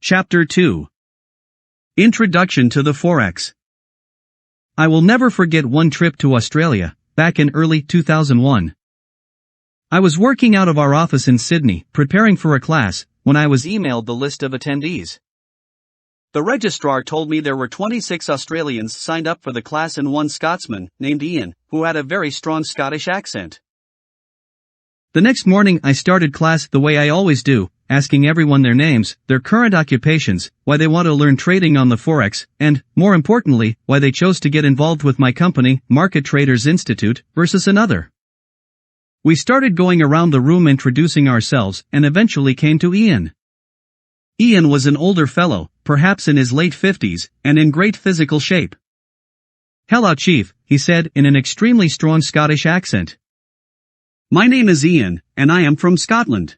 Chapter 2. Introduction to the Forex. I will never forget one trip to Australia, back in early 2001. I was working out of our office in Sydney, preparing for a class, when I was emailed the list of attendees. The registrar told me there were 26 Australians signed up for the class and one Scotsman, named Ian, who had a very strong Scottish accent. The next morning I started class the way I always do, asking everyone their names, their current occupations, why they want to learn trading on the Forex, and, more importantly, why they chose to get involved with my company, Market Traders Institute, versus another. We started going around the room introducing ourselves and eventually came to Ian. Ian was an older fellow, perhaps in his late 50s, and in great physical shape. "Hello, Chief," he said in an extremely strong Scottish accent. "My name is Ian, and I am from Scotland.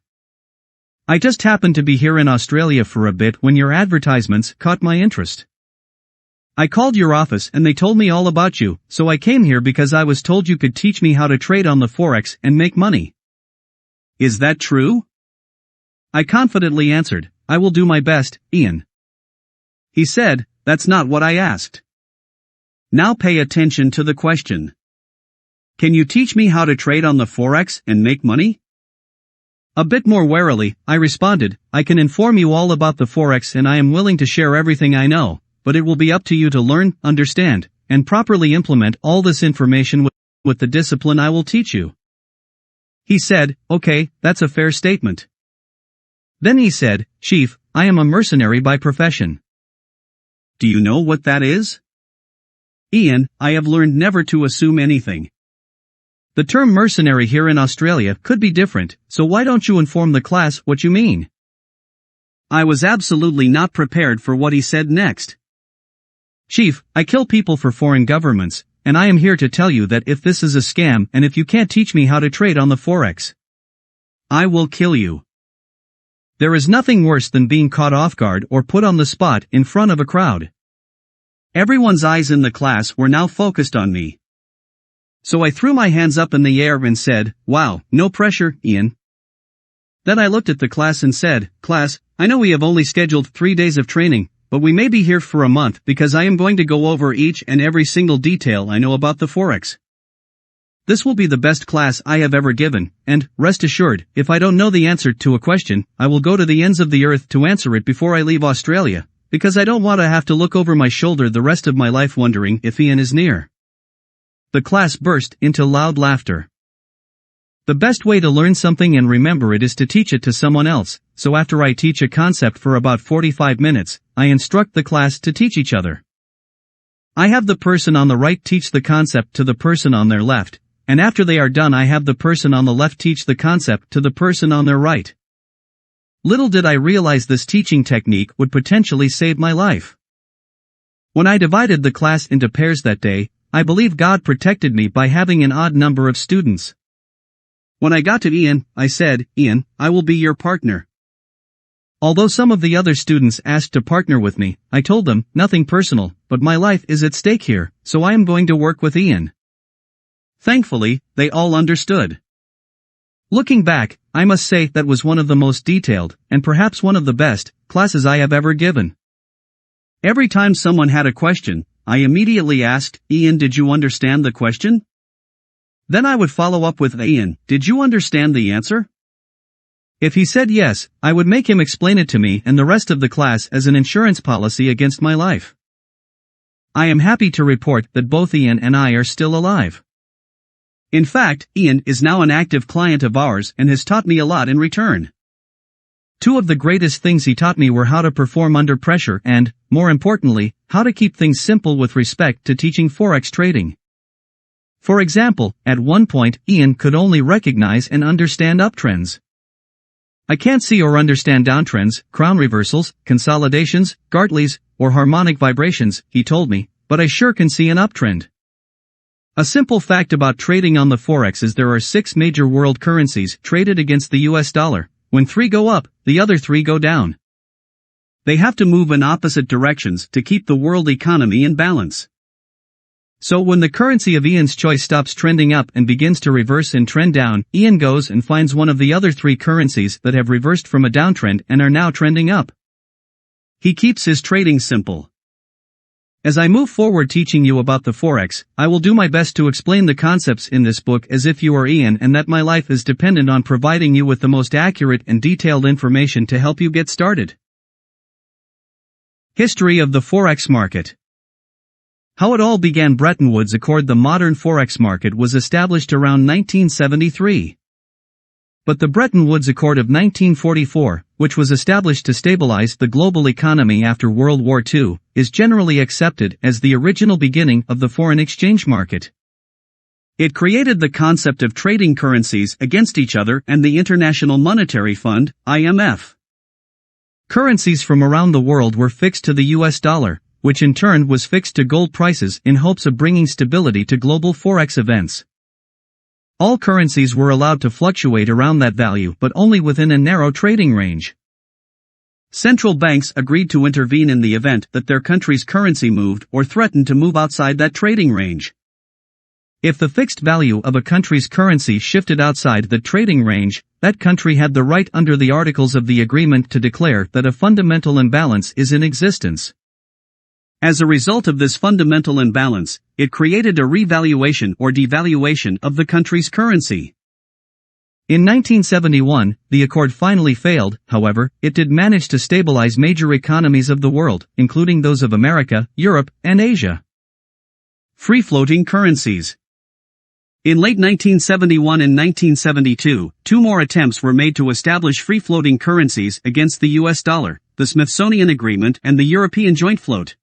I just happened to be here in Australia for a bit when your advertisements caught my interest. I called your office and they told me all about you, so I came here because I was told you could teach me how to trade on the Forex and make money. Is that true?" I confidently answered, "I will do my best, Ian." He said, "That's not what I asked. Now pay attention to the question. Can you teach me how to trade on the Forex and make money?" A bit more warily, I responded, "I can inform you all about the Forex and I am willing to share everything I know, but it will be up to you to learn, understand, and properly implement all this information with the discipline I will teach you." He said, "Okay, that's a fair statement." Then he said, "Chief, I am a mercenary by profession." Do you know what that is? Ian, I have learned never to assume anything. The term mercenary here in Australia could be different, so why don't you inform the class what you mean? I was absolutely not prepared for what he said next. "Chief, I kill people for foreign governments, and I am here to tell you that if this is a scam and if you can't teach me how to trade on the Forex, I will kill you." There is nothing worse than being caught off guard or put on the spot in front of a crowd. Everyone's eyes in the class were now focused on me. So I threw my hands up in the air and said, "Wow, no pressure, Ian." Then I looked at the class and said, "Class, I know we have only scheduled 3 days of training, but we may be here for a month because I am going to go over each and every single detail I know about the Forex. This will be the best class I have ever given, and, rest assured, if I don't know the answer to a question, I will go to the ends of the earth to answer it before I leave Australia, because I don't want to have to look over my shoulder the rest of my life wondering if Ian is near." The class burst into loud laughter. The best way to learn something and remember it is to teach it to someone else, so after I teach a concept for about 45 minutes, I instruct the class to teach each other. I have the person on the right teach the concept to the person on their left, and after they are done I have the person on the left teach the concept to the person on their right. Little did I realize this teaching technique would potentially save my life. When I divided the class into pairs that day, I believe God protected me by having an odd number of students. When I got to Ian, I said, "Ian, I will be your partner." Although some of the other students asked to partner with me, I told them, "Nothing personal, but my life is at stake here, so I am going to work with Ian." Thankfully, they all understood. Looking back, I must say that was one of the most detailed, and perhaps one of the best, classes I have ever given. Every time someone had a question, I immediately asked, "Ian, did you understand the question?" Then I would follow up with, "Ian, did you understand the answer?" If he said yes, I would make him explain it to me and the rest of the class as an insurance policy against my life. I am happy to report that both Ian and I are still alive. In fact, Ian is now an active client of ours and has taught me a lot in return. Two of the greatest things he taught me were how to perform under pressure and, more importantly, how to keep things simple with respect to teaching Forex trading. For example, at one point, Ian could only recognize and understand uptrends. "I can't see or understand downtrends, crown reversals, consolidations, Gartleys, or harmonic vibrations," he told me, "but I sure can see an uptrend." A simple fact about trading on the Forex is there are 6 major world currencies traded against the US dollar. When 3 go up, the other 3 go down. They have to move in opposite directions to keep the world economy in balance. So when the currency of Ian's choice stops trending up and begins to reverse and trend down, Ian goes and finds one of the other three currencies that have reversed from a downtrend and are now trending up. He keeps his trading simple. As I move forward teaching you about the Forex, I will do my best to explain the concepts in this book as if you are Ian and that my life is dependent on providing you with the most accurate and detailed information to help you get started. History of the Forex market. How it all began. Bretton Woods Accord. The modern Forex market was established around 1973. But the Bretton Woods Accord of 1944, which was established to stabilize the global economy after World War II, is generally accepted as the original beginning of the foreign exchange market. It created the concept of trading currencies against each other and the International Monetary Fund, IMF. Currencies from around the world were fixed to the US dollar, which in turn was fixed to gold prices in hopes of bringing stability to global Forex events. All currencies were allowed to fluctuate around that value but only within a narrow trading range. Central banks agreed to intervene in the event that their country's currency moved or threatened to move outside that trading range. If the fixed value of a country's currency shifted outside the trading range, that country had the right under the articles of the agreement to declare that a fundamental imbalance is in existence. As a result of this fundamental imbalance, it created a revaluation or devaluation of the country's currency. In 1971, the accord finally failed. However, it did manage to stabilize major economies of the world, including those of America, Europe, and Asia. Free-floating currencies. In late 1971 and 1972, two more attempts were made to establish free-floating currencies against the US dollar, the Smithsonian Agreement and the European Joint Float.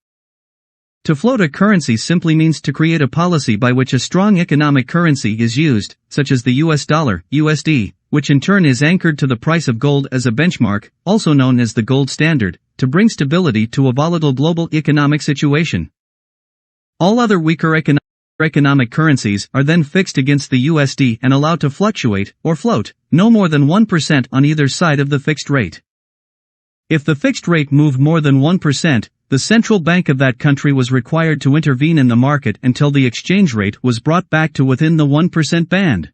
To float a currency simply means to create a policy by which a strong economic currency is used, such as the US dollar, USD, which in turn is anchored to the price of gold as a benchmark, also known as the gold standard, to bring stability to a volatile global economic situation. All other weaker economic currencies are then fixed against the USD and allowed to fluctuate, or float, no more than 1% on either side of the fixed rate. If the fixed rate moved more than 1%, the central bank of that country was required to intervene in the market until the exchange rate was brought back to within the 1% band.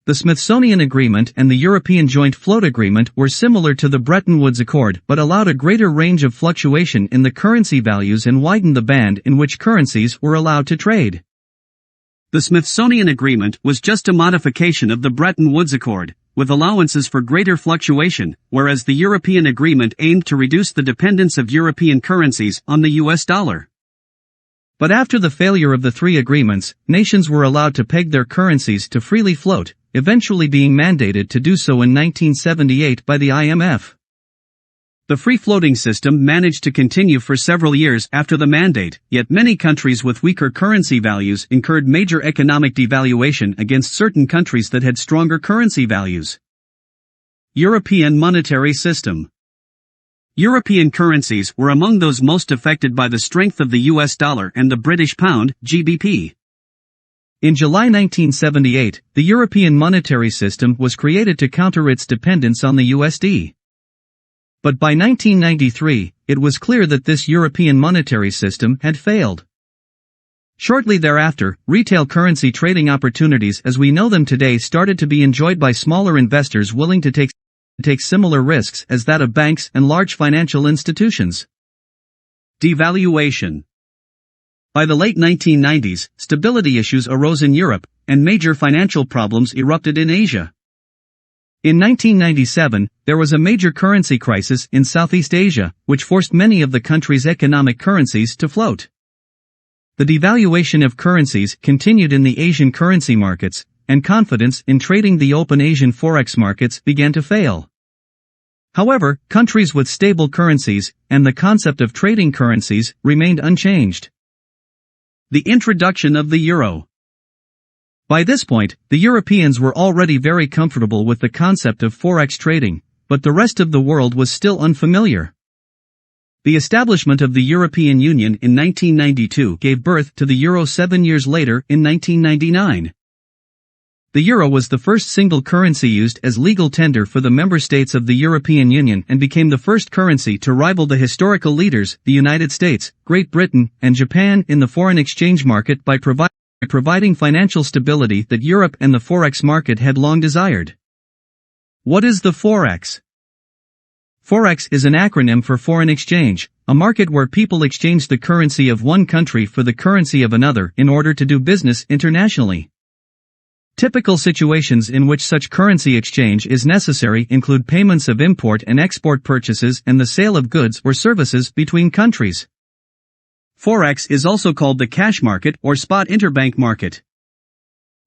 The Smithsonian Agreement and the European Joint Float Agreement were similar to the Bretton Woods Accord but allowed a greater range of fluctuation in the currency values and widened the band in which currencies were allowed to trade. The Smithsonian Agreement was just a modification of the Bretton Woods Accord, with allowances for greater fluctuation, whereas the European Agreement aimed to reduce the dependence of European currencies on the US dollar. But after the failure of the three agreements, nations were allowed to peg their currencies to freely float, eventually being mandated to do so in 1978 by the IMF. The free-floating system managed to continue for several years after the mandate, yet many countries with weaker currency values incurred major economic devaluation against certain countries that had stronger currency values. European monetary system. European currencies were among those most affected by the strength of the US dollar and the British pound, GBP. In July 1978, the European monetary system was created to counter its dependence on the USD. But by 1993, it was clear that this European monetary system had failed. Shortly thereafter, retail currency trading opportunities as we know them today started to be enjoyed by smaller investors willing to take similar risks as that of banks and large financial institutions. Devaluation. By the late 1990s, stability issues arose in Europe, and major financial problems erupted in Asia. In 1997, there was a major currency crisis in Southeast Asia, which forced many of the country's economic currencies to float. The devaluation of currencies continued in the Asian currency markets, and confidence in trading the open Asian forex markets began to fail. However, countries with stable currencies, and the concept of trading currencies, remained unchanged. The introduction of the euro. By this point, the Europeans were already very comfortable with the concept of forex trading, but the rest of the world was still unfamiliar. The establishment of the European Union in 1992 gave birth to the euro 7 years later in 1999. The euro was the first single currency used as legal tender for the member states of the European Union and became the first currency to rival the historical leaders, the United States, Great Britain, and Japan in the foreign exchange market by providing financial stability that Europe and the forex market had long desired. What is the forex? Forex is an acronym for foreign exchange, a market where people exchange the currency of one country for the currency of another in order to do business internationally. Typical situations in which such currency exchange is necessary include payments of import and export purchases and the sale of goods or services between countries. Forex is also called the cash market or spot interbank market.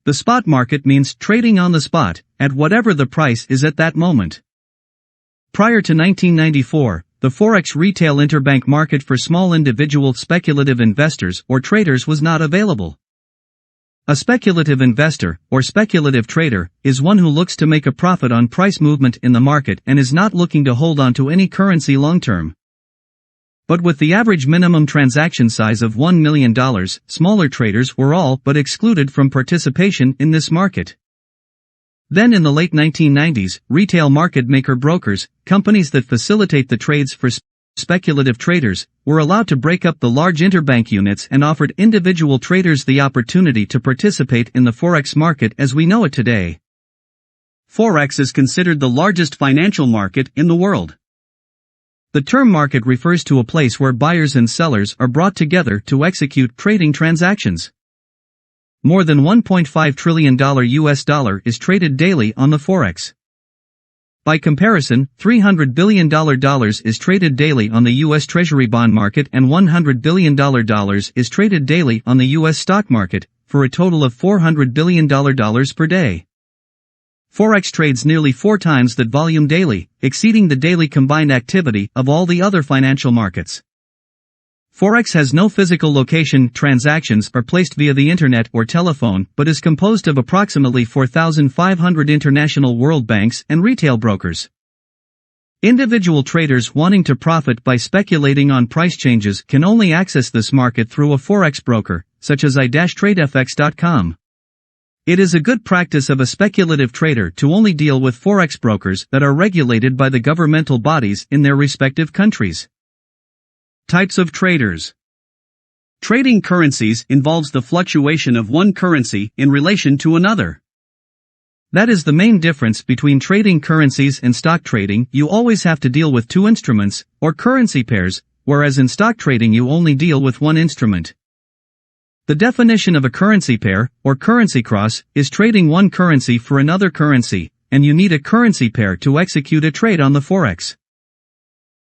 The spot market means trading on the spot, at whatever the price is at that moment. Prior to 1994, the Forex retail interbank market for small individual speculative investors or traders was not available. A speculative investor, or speculative trader, is one who looks to make a profit on price movement in the market and is not looking to hold on to any currency long-term. But with the average minimum transaction size of $1 million, smaller traders were all but excluded from participation in this market. Then in the late 1990s, retail market maker brokers, companies that facilitate the trades for speculative traders, were allowed to break up the large interbank units and offered individual traders the opportunity to participate in the Forex market as we know it today. Forex is considered the largest financial market in the world. The term market refers to a place where buyers and sellers are brought together to execute trading transactions. More than $1.5 trillion US dollar is traded daily on the Forex. By comparison, $300 billion is traded daily on the U.S. Treasury bond market and $100 billion is traded daily on the U.S. stock market, for a total of $400 billion per day. Forex trades nearly 4 times that volume daily, exceeding the daily combined activity of all the other financial markets. Forex has no physical location. Transactions are placed via the internet or telephone but is composed of approximately 4,500 international world banks and retail brokers. Individual traders wanting to profit by speculating on price changes can only access this market through a Forex broker, such as i-tradefx.com. It is a good practice of a speculative trader to only deal with Forex brokers that are regulated by the governmental bodies in their respective countries. Types of traders. Trading currencies involves the fluctuation of one currency in relation to another. That is the main difference between trading currencies and stock trading. You always have to deal with 2 instruments, or currency pairs, whereas in stock trading you only deal with 1 instrument. The definition of a currency pair, or currency cross, is trading one currency for another currency, and you need a currency pair to execute a trade on the Forex.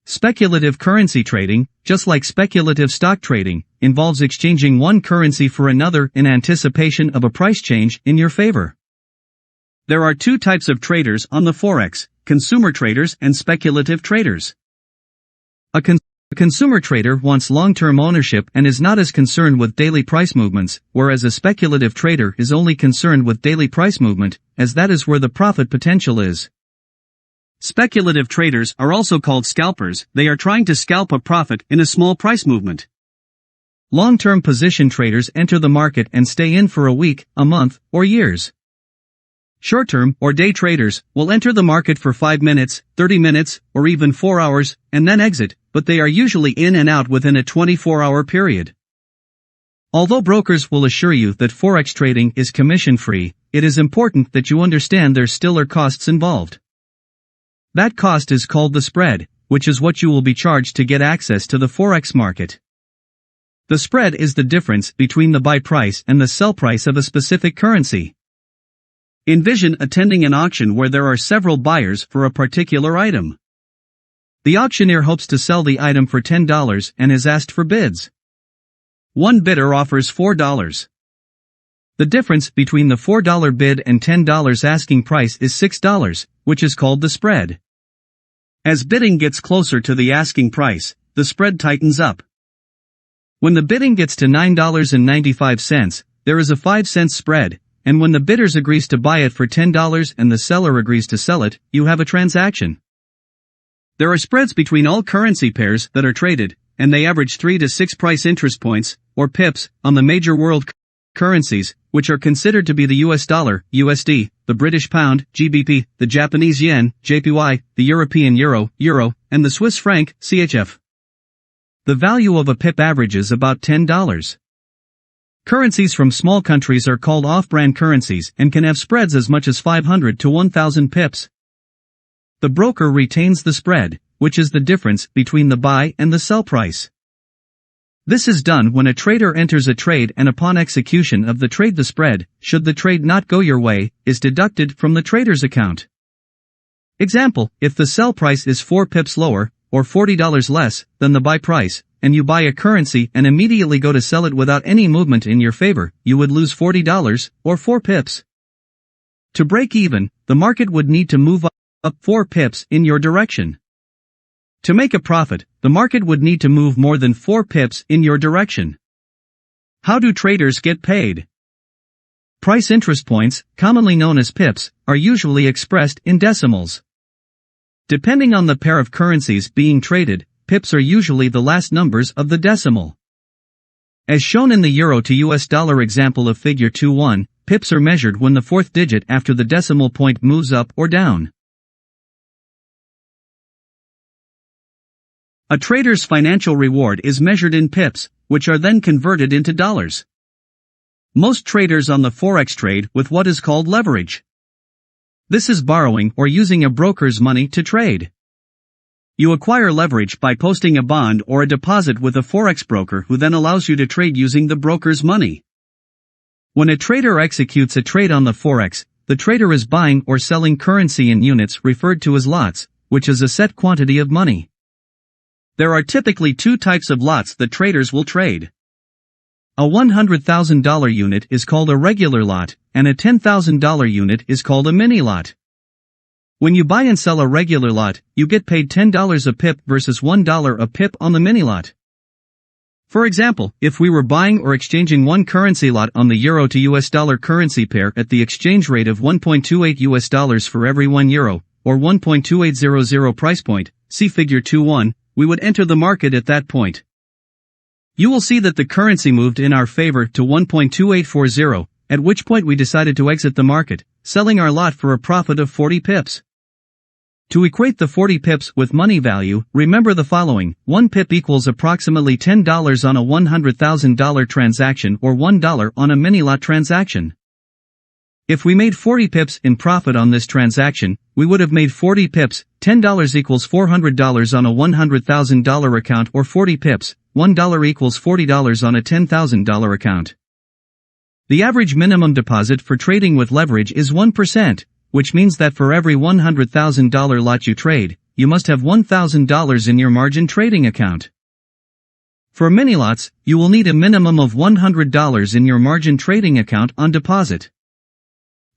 Speculative currency trading, just like speculative stock trading, involves exchanging one currency for another in anticipation of a price change in your favor. There are 2 types of traders on the Forex: consumer traders and speculative traders. A consumer trader wants long-term ownership and is not as concerned with daily price movements, whereas a speculative trader is only concerned with daily price movement, as that is where the profit potential is. Speculative traders are also called scalpers. They are trying to scalp a profit in a small price movement. Long-term position traders enter the market and stay in for a week, a month, or years. Short-term or day traders will enter the market for 5 minutes, 30 minutes, or even 4 hours, and then exit, but they are usually in and out within a 24-hour period. Although brokers will assure you that Forex trading is commission-free, it is important that you understand there still are costs involved. That cost is called the spread, which is what you will be charged to get access to the Forex market. The spread is the difference between the buy price and the sell price of a specific currency. Envision attending an auction where there are several buyers for a particular item. The auctioneer hopes to sell the item for $10 and is asked for bids. One bidder offers $4. The difference between the $4 bid and $10 asking price is $6, which is called the spread. As bidding gets closer to the asking price, the spread tightens up. When the bidding gets to $9.95, there is a 5-cent spread, and when the bidder agrees to buy it for $10 and the seller agrees to sell it, you have a transaction. There are spreads between all currency pairs that are traded, and they average 3 to 6 price interest points, or pips, on the major world currencies, which are considered to be the US dollar, USD, the British pound, GBP, the Japanese yen, JPY, the European euro, euro, and the Swiss franc, CHF. The value of a pip averages about $10. Currencies from small countries are called off-brand currencies and can have spreads as much as 500 to 1,000 pips. The broker retains the spread, which is the difference between the buy and the sell price. This is done when a trader enters a trade and upon execution of the trade the spread, should the trade not go your way, is deducted from the trader's account. Example, if the sell price is 4 pips lower, or $40 less, than the buy price, and you buy a currency and immediately go to sell it without any movement in your favor, you would lose $40, or 4 pips. To break even, the market would need to move up 4 pips in your direction. To make a profit, the market would need to move more than 4 pips in your direction. How do traders get paid? Price interest points, commonly known as pips, are usually expressed in decimals. Depending on the pair of currencies being traded, pips are usually the last numbers of the decimal. As shown in the euro to US dollar example of figure 2.1, pips are measured when the fourth digit after the decimal point moves up or down. A trader's financial reward is measured in pips, which are then converted into dollars. Most traders on the Forex trade with what is called leverage. This is borrowing or using a broker's money to trade. You acquire leverage by posting a bond or a deposit with a Forex broker who then allows you to trade using the broker's money. When a trader executes a trade on the Forex, the trader is buying or selling currency in units referred to as lots, which is a set quantity of money. There are typically 2 types of lots that traders will trade. A $100,000 unit is called a regular lot, and a $10,000 unit is called a mini lot. When you buy and sell a regular lot, you get paid $10 a pip versus $1 a pip on the mini lot. For example, if we were buying or exchanging one currency lot on the euro to US dollar currency pair at the exchange rate of 1.28 US dollars for every 1 euro, or 1.2800 price point, see figure 2.1, we would enter the market at that point. You will see that the currency moved in our favor to 1.2840, at which point we decided to exit the market, selling our lot for a profit of 40 pips. To equate the 40 pips with money value, remember the following: 1 pip equals approximately $10 on a $100,000 transaction or $1 on a mini lot transaction. If we made 40 pips in profit on this transaction, we would have made 40 pips, $10 equals $400 on a $100,000 account, or 40 pips, $1 equals $40 on a $10,000 account. The average minimum deposit for trading with leverage is 1%, which means that for every $100,000 lot you trade, you must have $1,000 in your margin trading account. For mini lots, you will need a minimum of $100 in your margin trading account on deposit.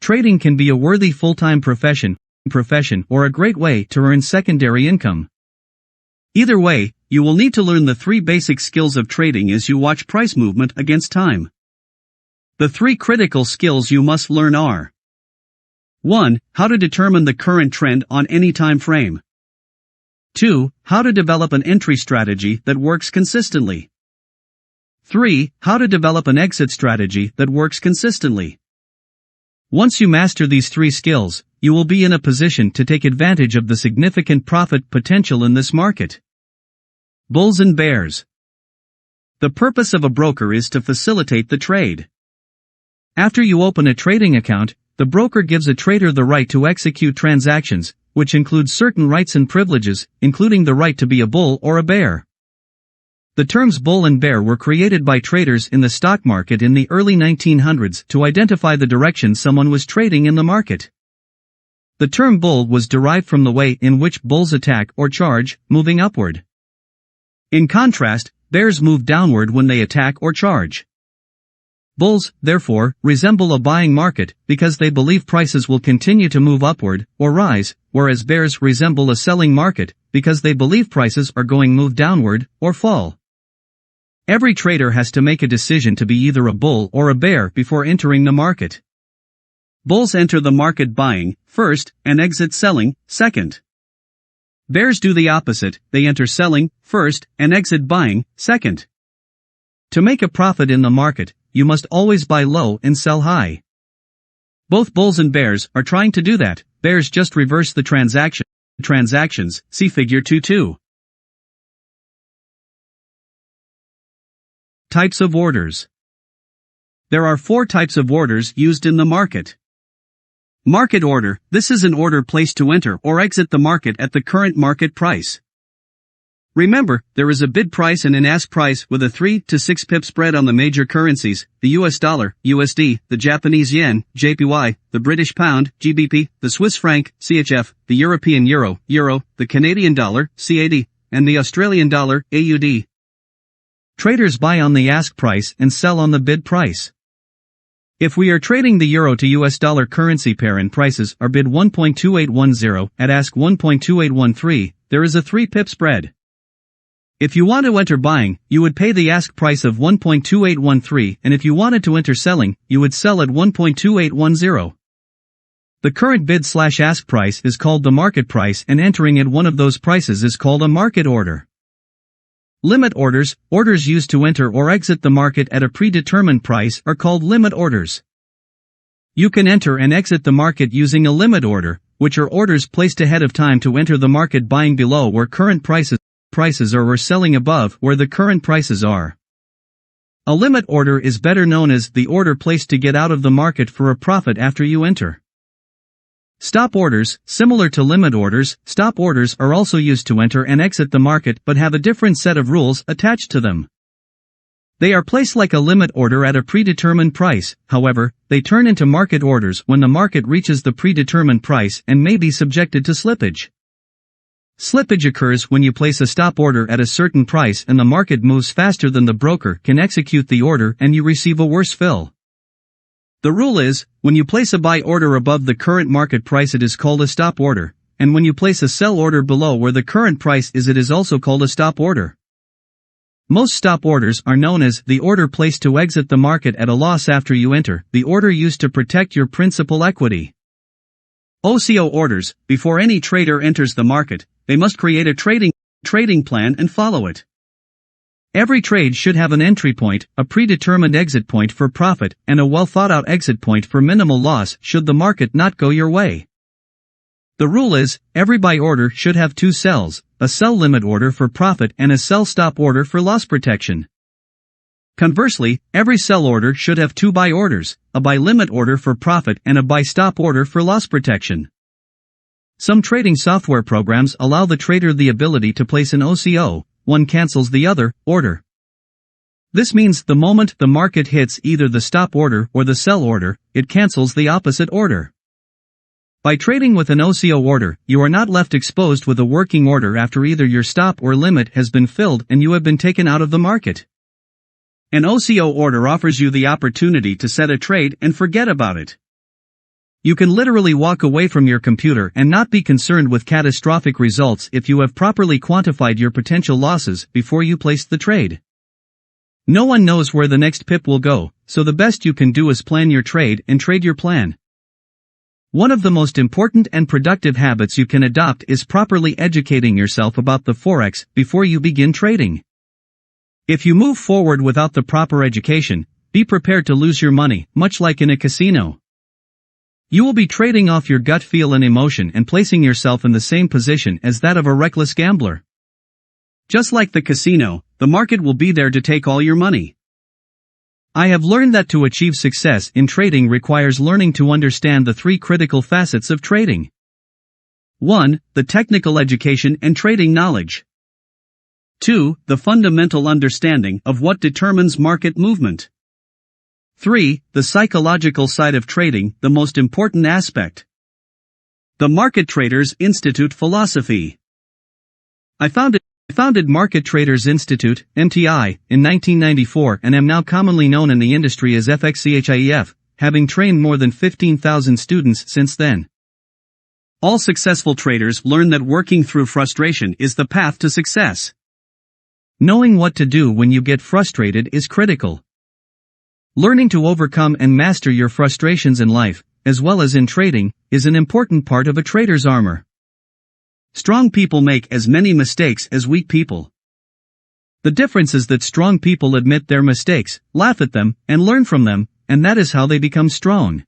Trading can be a worthy full-time profession, or a great way to earn secondary income. Either way, you will need to learn the 3 basic skills of trading as you watch price movement against time. The 3 critical skills you must learn are: 1. How to determine the current trend on any time frame. 2. How to develop an entry strategy that works consistently. 3. How to develop an exit strategy that works consistently. Once you master these 3 skills, you will be in a position to take advantage of the significant profit potential in this market. Bulls and bears. The purpose of a broker is to facilitate the trade. After you open a trading account, the broker gives a trader the right to execute transactions, which includes certain rights and privileges, including the right to be a bull or a bear. The terms bull and bear were created by traders in the stock market in the early 1900s to identify the direction someone was trading in the market. The term bull was derived from the way in which bulls attack or charge, moving upward. In contrast, bears move downward when they attack or charge. Bulls, therefore, resemble a buying market because they believe prices will continue to move upward or rise, whereas bears resemble a selling market because they believe prices are going to move downward or fall. Every trader has to make a decision to be either a bull or a bear before entering the market. Bulls enter the market buying, first, and exit selling, second. Bears do the opposite, they enter selling, first, and exit buying, second. To make a profit in the market, you must always buy low and sell high. Both bulls and bears are trying to do that, bears just reverse the transactions, see figure 2.2. Types of orders. There are 4 types of orders used in the market. Market order, this is an order placed to enter or exit the market at the current market price. Remember, there is a bid price and an ask price with a 3 to 6 pip spread on the major currencies, the US dollar, USD, the Japanese yen, JPY, the British pound, GBP, the Swiss franc, CHF, the European euro, the Canadian dollar, CAD, and the Australian dollar, AUD. Traders buy on the ask price and sell on the bid price. If we are trading the euro to US dollar currency pair and prices are bid 1.2810 at ask 1.2813, there is a 3 pip spread. If you want to enter buying, you would pay the ask price of 1.2813, and if you wanted to enter selling, you would sell at 1.2810. The current bid/ask price is called the market price, and entering at one of those prices is called a market order. Limit orders, orders used to enter or exit the market at a predetermined price, are called limit orders. You can enter and exit the market using a limit order, which are orders placed ahead of time to enter the market buying below where current prices are or selling above where the current prices are. A limit order is better known as the order placed to get out of the market for a profit after you enter. Stop orders, similar to limit orders, stop orders are also used to enter and exit the market but have a different set of rules attached to them. They are placed like a limit order at a predetermined price, however, they turn into market orders when the market reaches the predetermined price and may be subjected to slippage. Slippage occurs when you place a stop order at a certain price and the market moves faster than the broker can execute the order and you receive a worse fill. The rule is, when you place a buy order above the current market price it is called a stop order, and when you place a sell order below where the current price is it is also called a stop order. Most stop orders are known as the order placed to exit the market at a loss after you enter, the order used to protect your principal equity. OCO orders, before any trader enters the market, they must create a trading plan and follow it. Every trade should have an entry point, a predetermined exit point for profit, and a well-thought-out exit point for minimal loss should the market not go your way. The rule is, every buy order should have 2 sells, a sell limit order for profit and a sell stop order for loss protection. Conversely, every sell order should have 2 buy orders, a buy limit order for profit and a buy stop order for loss protection. Some trading software programs allow the trader the ability to place an OCO, one cancels the other, order. This means the moment the market hits either the stop order or the sell order, it cancels the opposite order. By trading with an OCO order, you are not left exposed with a working order after either your stop or limit has been filled and you have been taken out of the market. An OCO order offers you the opportunity to set a trade and forget about it. You can literally walk away from your computer and not be concerned with catastrophic results if you have properly quantified your potential losses before you place the trade. No one knows where the next pip will go, so the best you can do is plan your trade and trade your plan. One of the most important and productive habits you can adopt is properly educating yourself about the Forex before you begin trading. If you move forward without the proper education, be prepared to lose your money, much like in a casino. You will be trading off your gut feel and emotion and placing yourself in the same position as that of a reckless gambler. Just like the casino, the market will be there to take all your money. I have learned that to achieve success in trading requires learning to understand the 3 critical facets of trading. 1. The technical education and trading knowledge. 2. The fundamental understanding of what determines market movement. 3. The psychological side of trading, the most important aspect. The Market Traders Institute philosophy. I founded Market Traders Institute, MTI, in 1994 and am now commonly known in the industry as FXCHIEF, having trained more than 15,000 students since then. All successful traders learn that working through frustration is the path to success. Knowing what to do when you get frustrated is critical. Learning to overcome and master your frustrations in life, as well as in trading, is an important part of a trader's armor. Strong people make as many mistakes as weak people. The difference is that strong people admit their mistakes, laugh at them, and learn from them, and that is how they become strong.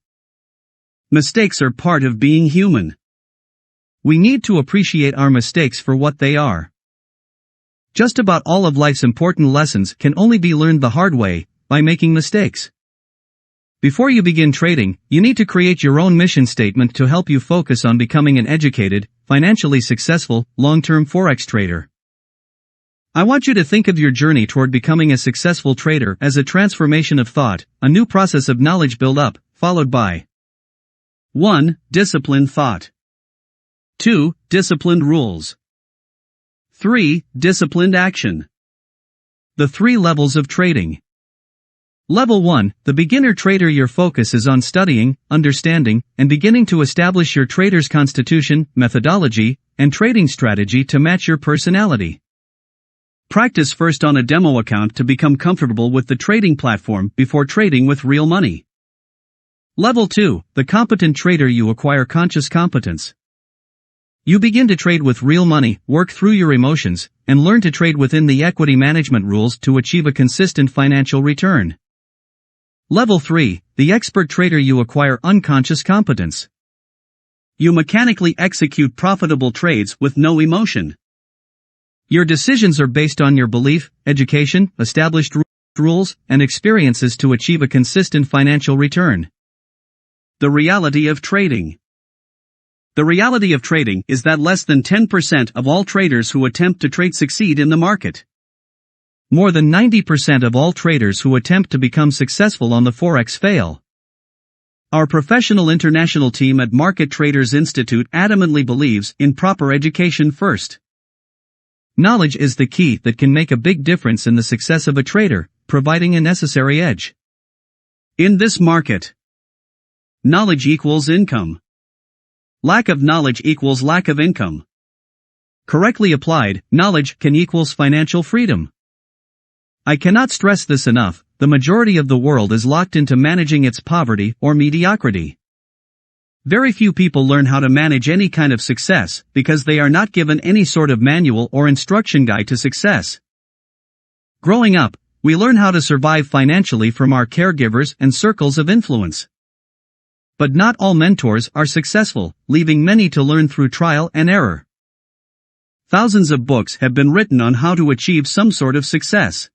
Mistakes are part of being human. We need to appreciate our mistakes for what they are. Just about all of life's important lessons can only be learned the hard way, by making mistakes. Before you begin trading, you need to create your own mission statement to help you focus on becoming an educated, financially successful, long-term Forex trader. I want you to think of your journey toward becoming a successful trader as a transformation of thought, a new process of knowledge build-up, followed by 1. Disciplined thought. 2. Disciplined rules. 3. Disciplined action. The 3 levels of trading. Level 1, the beginner trader. Your focus is on studying, understanding, and beginning to establish your trader's constitution, methodology, and trading strategy to match your personality. Practice first on a demo account to become comfortable with the trading platform before trading with real money. Level 2, the competent trader. You acquire conscious competence. You begin to trade with real money, work through your emotions, and learn to trade within the equity management rules to achieve a consistent financial return. Level 3, the expert trader. You acquire unconscious competence. You mechanically execute profitable trades with no emotion. Your decisions are based on your belief, education, established rules, and experiences to achieve a consistent financial return. The reality of trading. The reality of trading is that less than 10% of all traders who attempt to trade succeed in the market. More than 90% of all traders who attempt to become successful on the Forex fail. Our professional international team at Market Traders Institute adamantly believes in proper education first. Knowledge is the key that can make a big difference in the success of a trader, providing a necessary edge. In this market, knowledge equals income. Lack of knowledge equals lack of income. Correctly applied, knowledge can equals financial freedom. I cannot stress this enough, the majority of the world is locked into managing its poverty or mediocrity. Very few people learn how to manage any kind of success because they are not given any sort of manual or instruction guide to success. Growing up, we learn how to survive financially from our caregivers and circles of influence. But not all mentors are successful, leaving many to learn through trial and error. Thousands of books have been written on how to achieve some sort of success.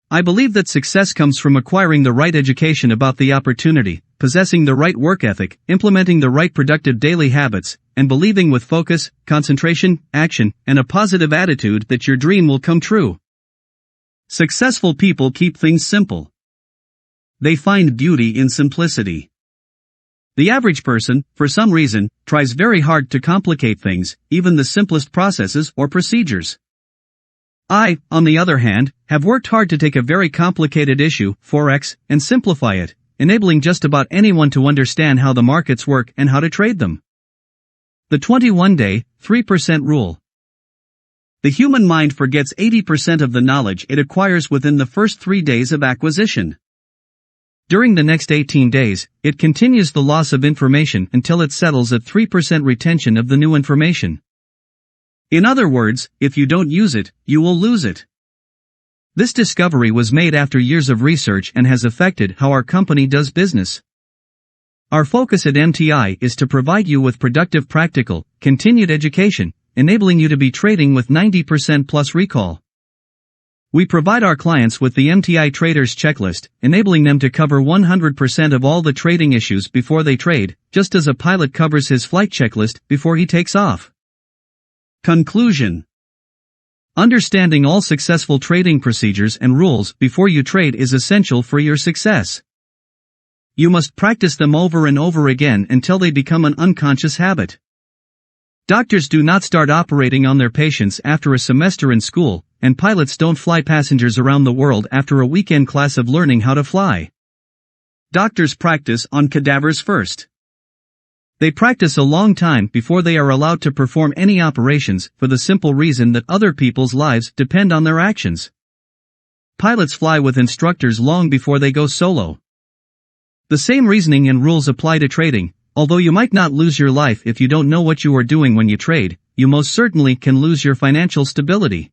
I believe that success comes from acquiring the right education about the opportunity, possessing the right work ethic, implementing the right productive daily habits, and believing with focus, concentration, action, and a positive attitude that your dream will come true. Successful people keep things simple. They find beauty in simplicity. The average person, for some reason, tries very hard to complicate things, even the simplest processes or procedures. I, on the other hand, have worked hard to take a very complicated issue, Forex, and simplify it, enabling just about anyone to understand how the markets work and how to trade them. The 21-day, 3% rule. The human mind forgets 80% of the knowledge it acquires within the first 3 days of acquisition. During the next 18 days, it continues the loss of information until it settles at 3% retention of the new information. In other words, if you don't use it, you will lose it. This discovery was made after years of research and has affected how our company does business. Our focus at MTI is to provide you with productive practical, continued education, enabling you to be trading with 90% plus recall. We provide our clients with the MTI Traders Checklist, enabling them to cover 100% of all the trading issues before they trade, just as a pilot covers his flight checklist before he takes off. Conclusion. Understanding all successful trading procedures and rules before you trade is essential for your success. You must practice them over and over again until they become an unconscious habit. Doctors do not start operating on their patients after a semester in school, and pilots don't fly passengers around the world after a weekend class of learning how to fly. Doctors practice on cadavers first. They practice a long time before they are allowed to perform any operations for the simple reason that other people's lives depend on their actions. Pilots fly with instructors long before they go solo. The same reasoning and rules apply to trading. Although you might not lose your life if you don't know what you are doing when you trade, you most certainly can lose your financial stability.